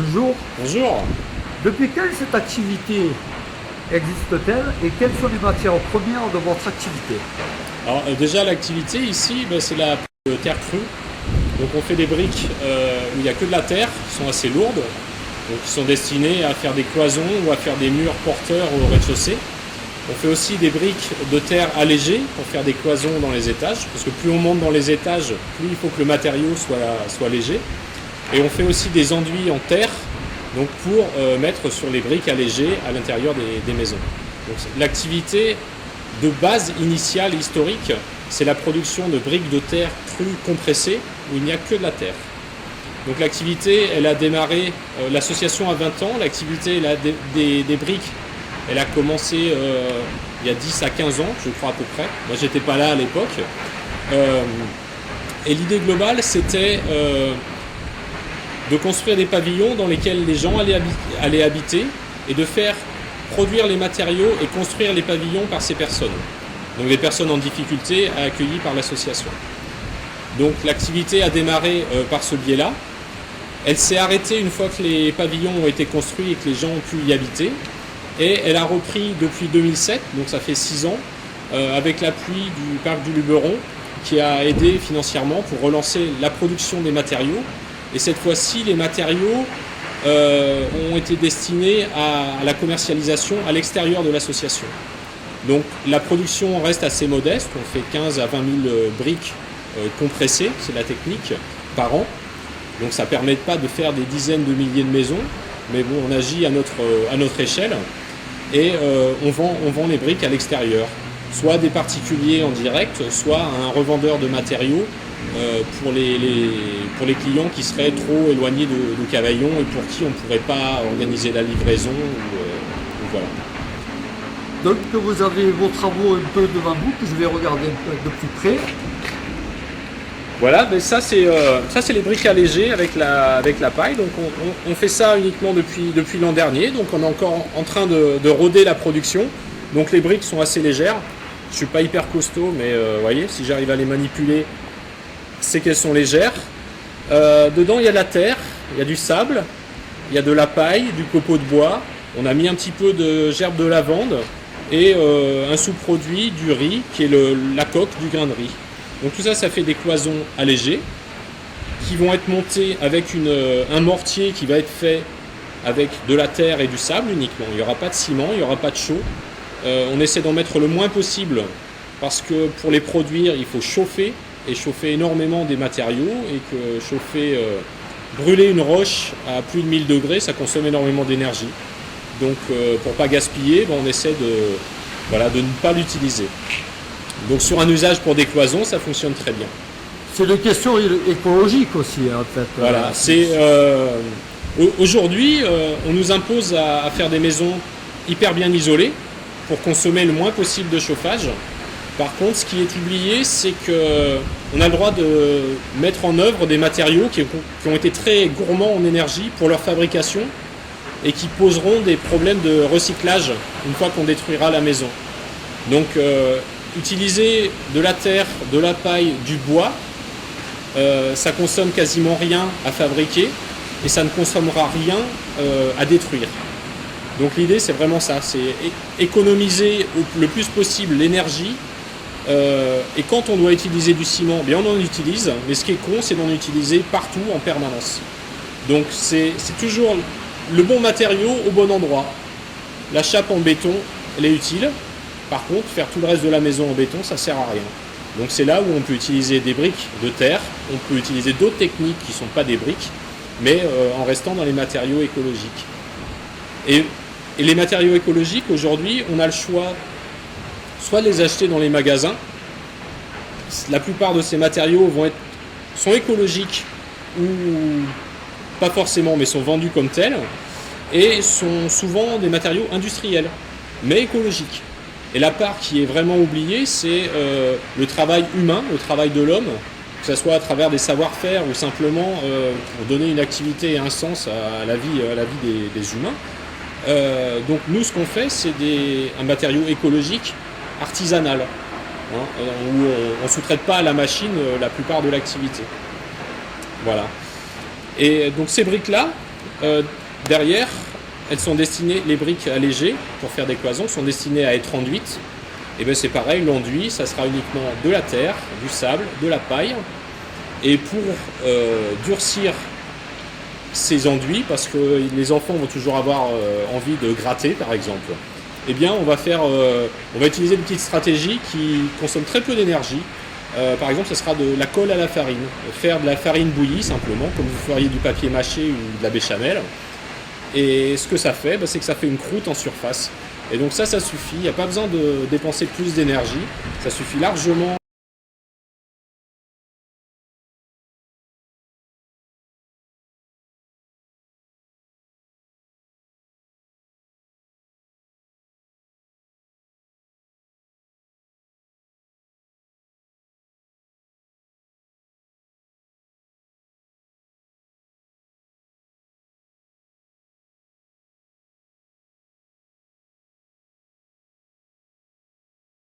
Bonjour. Bonjour. Depuis quand cette activité existe-t-elle et quelles sont les matières premières de votre activité? Alors déjà l'activité ici, c'est la terre crue. Donc on fait des briques où il n'y a que de la terre, qui sont assez lourdes, donc qui sont destinées à faire des cloisons ou à faire des murs porteurs au rez-de-chaussée. On fait aussi des briques de terre allégées pour faire des cloisons dans les étages, parce que plus on monte dans les étages, plus il faut que le matériau soit léger. Et on fait aussi des enduits en terre, donc pour mettre sur les briques allégées à l'intérieur des maisons. Donc l'activité de base initiale historique, c'est la production de briques de terre crues compressées où il n'y a que de la terre. Donc l'activité, elle a démarré, l'association a 20 ans, l'activité des briques, elle a commencé il y a 10 à 15 ans, je crois à peu près. Moi j'étais pas là à l'époque. Et l'idée globale, c'était de construire des pavillons dans lesquels les gens allaient habiter et de faire produire les matériaux et construire les pavillons par ces personnes. Donc des personnes en difficulté accueillies par l'association. Donc l'activité a démarré par ce biais-là. Elle s'est arrêtée une fois que les pavillons ont été construits et que les gens ont pu y habiter. Et elle a repris depuis 2007, donc ça fait 6 ans, avec l'appui du Parc du Luberon, qui a aidé financièrement pour relancer la production des matériaux. Et cette fois-ci, les matériaux ont été destinés à la commercialisation à l'extérieur de l'association. Donc la production reste assez modeste, on fait 15 à 20 000 briques compressées, c'est la technique, par an. Donc ça ne permet pas de faire des dizaines de milliers de maisons, mais bon, on agit à notre échelle et on vend les briques à l'extérieur, soit des particuliers en direct, soit à un revendeur de matériaux pour les clients qui seraient trop éloignés de Cavaillon et pour qui on ne pourrait pas organiser la livraison. Ou voilà. Donc vous avez vos travaux un peu devant vous, que je vais regarder un peu de plus près. Voilà, mais ça c'est les briques allégées avec la paille. Donc on fait ça uniquement depuis l'an dernier. Donc on est encore en train de roder la production. Donc les briques sont assez légères. Je suis pas hyper costaud, mais vous voyez, si j'arrive à les manipuler, c'est qu'elles sont légères. Dedans il y a de la terre, il y a du sable, il y a de la paille, du copeau de bois. On a mis un petit peu de gerbe de lavande et un sous-produit du riz qui est la coque du grain de riz. Donc tout ça, ça fait des cloisons allégées qui vont être montées avec un mortier qui va être fait avec de la terre et du sable uniquement. Il n'y aura pas de ciment, il n'y aura pas de chaux. On essaie d'en mettre le moins possible parce que pour les produire, il faut chauffer et chauffer énormément des matériaux et que brûler une roche à plus de 1000 degrés, ça consomme énormément d'énergie. Donc pour ne pas gaspiller, on essaie de ne pas l'utiliser. Donc sur un usage pour des cloisons, ça fonctionne très bien. C'est une question écologique aussi, en fait. Voilà, aujourd'hui, on nous impose à faire des maisons hyper bien isolées pour consommer le moins possible de chauffage. Par contre, ce qui est oublié, c'est qu'on a le droit de mettre en œuvre des matériaux qui ont été très gourmands en énergie pour leur fabrication et qui poseront des problèmes de recyclage une fois qu'on détruira la maison. Donc, utiliser de la terre, de la paille, du bois, ça consomme quasiment rien à fabriquer et ça ne consommera rien à détruire. Donc l'idée c'est vraiment ça, c'est économiser le plus possible l'énergie et quand on doit utiliser du ciment, bien on en utilise, mais ce qui est con c'est d'en utiliser partout en permanence. Donc c'est toujours le bon matériau au bon endroit. La chape en béton, elle est utile. Par contre, faire tout le reste de la maison en béton, ça ne sert à rien. Donc c'est là où on peut utiliser des briques de terre, on peut utiliser d'autres techniques qui ne sont pas des briques, mais en restant dans les matériaux écologiques. Et les matériaux écologiques, aujourd'hui, on a le choix soit de les acheter dans les magasins. La plupart de ces matériaux sont écologiques ou pas forcément, mais sont vendus comme tels, et sont souvent des matériaux industriels, mais écologiques. Et la part qui est vraiment oubliée, c'est le travail humain, le travail de l'homme, que ce soit à travers des savoir-faire ou simplement pour donner une activité et un sens à la vie des humains. Donc nous, ce qu'on fait, c'est un matériau écologique artisanal, où on ne sous-traite pas à la machine la plupart de l'activité. Voilà. Et donc ces briques-là, Derrière, elles sont destinées, les briques allégées pour faire des cloisons sont destinées à être enduites. Et bien c'est pareil, l'enduit, ça sera uniquement de la terre, du sable, de la paille. Et pour durcir ces enduits, parce que les enfants vont toujours avoir envie de gratter par exemple, eh bien on va utiliser une petite stratégie qui consomme très peu d'énergie. Par exemple, ce sera de la colle à la farine. Faire de la farine bouillie simplement, comme vous feriez du papier mâché ou de la béchamel. Et ce que ça fait, c'est que ça fait une croûte en surface. Et donc ça suffit, il n'y a pas besoin de dépenser plus d'énergie. Ça suffit largement